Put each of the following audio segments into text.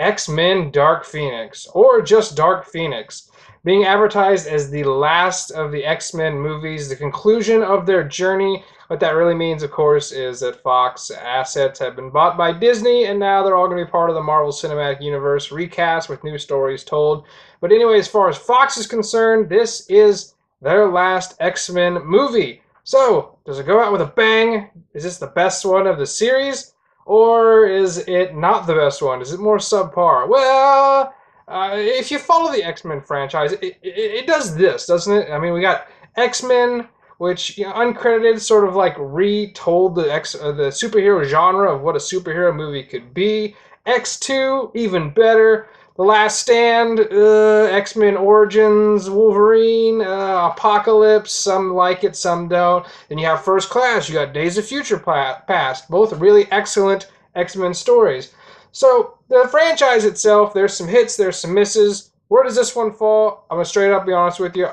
X-Men Dark Phoenix, or just Dark Phoenix, being advertised as the last of the X-Men movies, the conclusion of their journey. What that really means, of course, is that Fox assets have been bought by Disney, and now they're all going to be part of the Marvel Cinematic Universe, recast with new stories told. But anyway, as far as Fox is concerned, this is their last X-Men movie. So, does it go out with a bang? Is this the best one of the series? Or is it not the best one? Is it more subpar? Well, if you follow the X-Men franchise, it does this, doesn't it? I mean, we got X-Men, which, uncredited, sort of like retold the superhero genre of what a superhero movie could be. X2, even better. The Last Stand, X-Men Origins, Wolverine, Apocalypse. Some like it, some don't. Then you have First Class. You got Days of Future Past. Both really excellent X-Men stories. So the franchise itself, there's some hits, there's some misses. Where does this one fall? I'm gonna straight up be honest with you.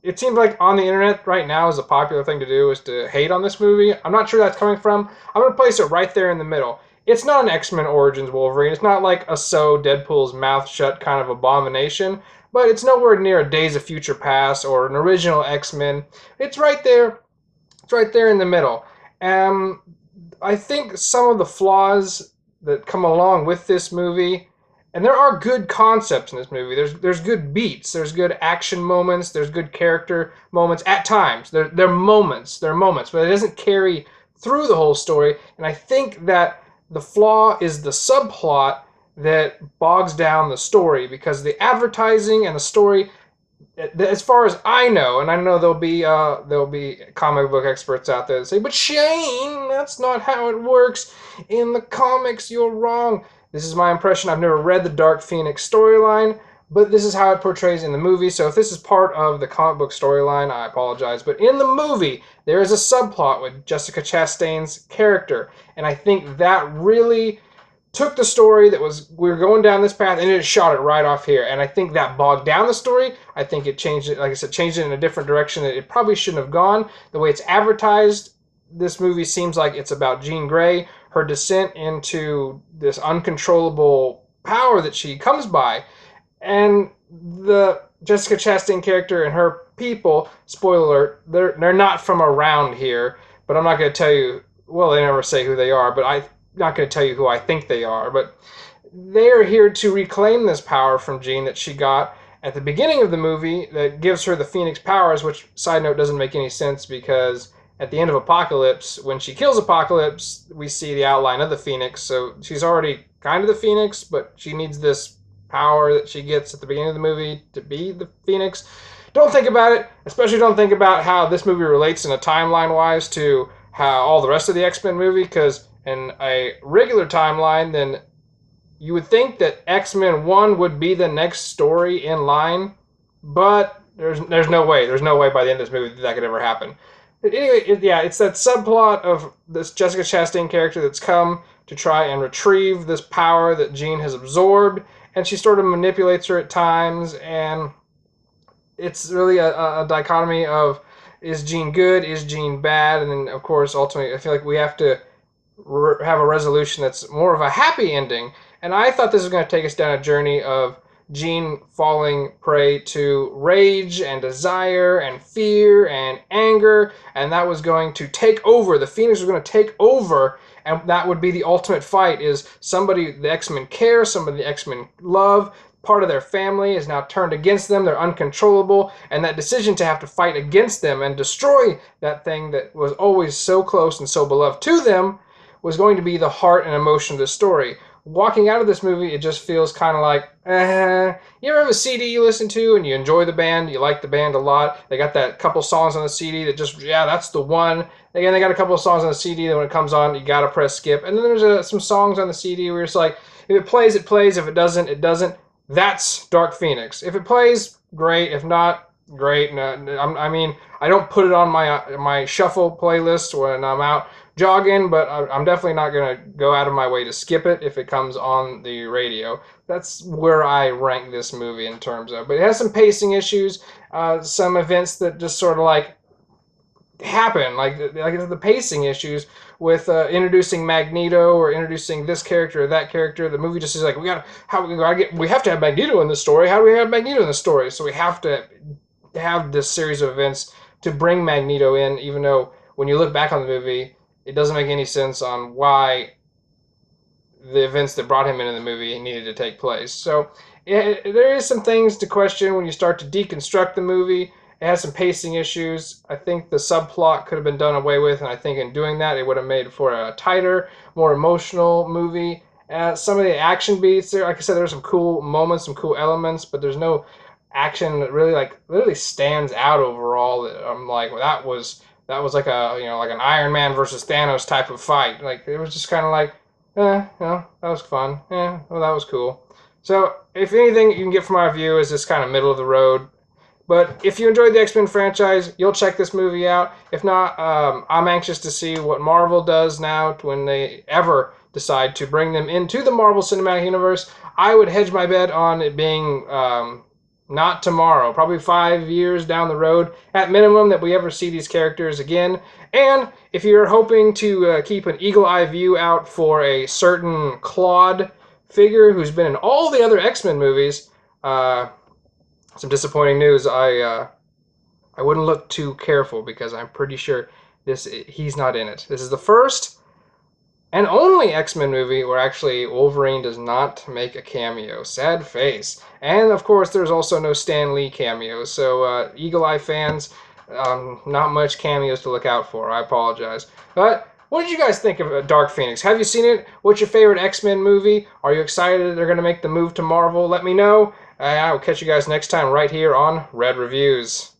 It seems like on the internet right now is a popular thing to do is to hate on this movie. I'm not sure where that's coming from. I'm gonna place it right there in the middle. It's not an X-Men Origins Wolverine. It's not like a sew Deadpool's mouth shut kind of abomination, but it's nowhere near a Days of Future Past or an original X-Men. It's right there. It's right there in the middle. I think some of the flaws that come along with this movie, and there are good concepts in this movie. There's good beats. There's good action moments. There's good character moments at times. They're moments. They're moments, but it doesn't carry through the whole story. And I think that the flaw is the subplot that bogs down the story, because the advertising and the story, as far as I know, and I know there'll be comic book experts out there that say, "But Shane, that's not how it works in the comics. You're wrong." This is my impression. I've never read the Dark Phoenix storyline, but this is how it portrays in the movie. So if this is part of the comic book storyline, I apologize. But in the movie, there is a subplot with Jessica Chastain's character, and I think that really took the story that was, we were going down this path, and it shot it right off here. And I think that bogged down the story. I think it changed it, like I said, changed it in a different direction that it probably shouldn't have gone. The way it's advertised, this movie seems like it's about Jean Grey, her descent into this uncontrollable power that she comes by. And the Jessica Chastain character and her people, spoiler alert, they're not from around here. But I'm not going to tell you, well, they never say who they are, but I'm not going to tell you who I think they are. But they're here to reclaim this power from Jean that she got at the beginning of the movie that gives her the Phoenix powers, which, side note, doesn't make any sense because at the end of Apocalypse, when she kills Apocalypse, we see the outline of the Phoenix. So she's already kind of the Phoenix, but she needs this power that she gets at the beginning of the movie to be the Phoenix. Don't think about it, especially don't think about how this movie relates in a timeline-wise to how all the rest of the X-Men movie, because in a regular timeline, then you would think that X-Men 1 would be the next story in line, but there's no way. There's no way by the end of this movie that could ever happen. But anyway, it's that subplot of this Jessica Chastain character that's come to try and retrieve this power that Jean has absorbed, and she sort of manipulates her at times, and it's really a dichotomy of, is Jean good, is Jean bad, and then, of course, ultimately, I feel like we have to have a resolution that's more of a happy ending. And I thought this was going to take us down a journey of Jean falling prey to rage and desire and fear and anger, and that was going to take over. The Phoenix was going to take over, and that would be the ultimate fight, is somebody the X-Men care, somebody the X-Men love, part of their family is now turned against them, they're uncontrollable, and that decision to have to fight against them and destroy that thing that was always so close and so beloved to them was going to be the heart and emotion of the story. Walking out of this movie, it just feels kind of like, you ever have a CD you listen to and you enjoy the band, you like the band a lot, they got that couple songs on the CD that just, yeah, that's the one. Again, they got a couple of songs on the CD that when it comes on, you gotta press skip. And then there's some songs on the CD where it's like, if it plays, it plays. If it doesn't, it doesn't. That's Dark Phoenix. If it plays, great. If not, great. No, I mean, I don't put it on my shuffle playlist when I'm out jogging, but I'm definitely not going to go out of my way to skip it if it comes on the radio. That's where I rank this movie in terms of. But it has some pacing issues, some events that just sort of like happen, like the pacing issues with introducing Magneto or introducing this character or that character. The movie just is like, we have to have Magneto in the story. How do we have Magneto in the story? So we have to have this series of events to bring Magneto in, even though when you look back on the movie, it doesn't make any sense on why the events that brought him into the movie needed to take place. So there is some things to question when you start to deconstruct the movie. It has some pacing issues. I think the subplot could have been done away with, and I think in doing that, it would have made for a tighter, more emotional movie. Some of the action beats there, like I said, there's some cool moments, some cool elements, but there's no action that really stands out overall. That I'm like, well, that was like a like an Iron Man versus Thanos type of fight. Like it was just kind of like, that was fun. Well, that was cool. So, if anything you can get from our review is this kind of middle of the road. But if you enjoyed the X-Men franchise, you'll check this movie out. If not, I'm anxious to see what Marvel does now when they ever decide to bring them into the Marvel Cinematic Universe. I would hedge my bet on it being not tomorrow, probably 5 years down the road at minimum that we ever see these characters again. And if you're hoping to keep an eagle-eye view out for a certain Claude figure who's been in all the other X-Men movies, some disappointing news. I wouldn't look too careful because I'm pretty sure he's not in it. This is the first and only X-Men movie where actually Wolverine does not make a cameo. Sad face. And of course, there's also no Stan Lee cameo. So Eagle Eye fans, not much cameos to look out for. I apologize. But what did you guys think of Dark Phoenix? Have you seen it? What's your favorite X-Men movie? Are you excited that they're going to make the move to Marvel? Let me know. I will catch you guys next time right here on Red Reviews.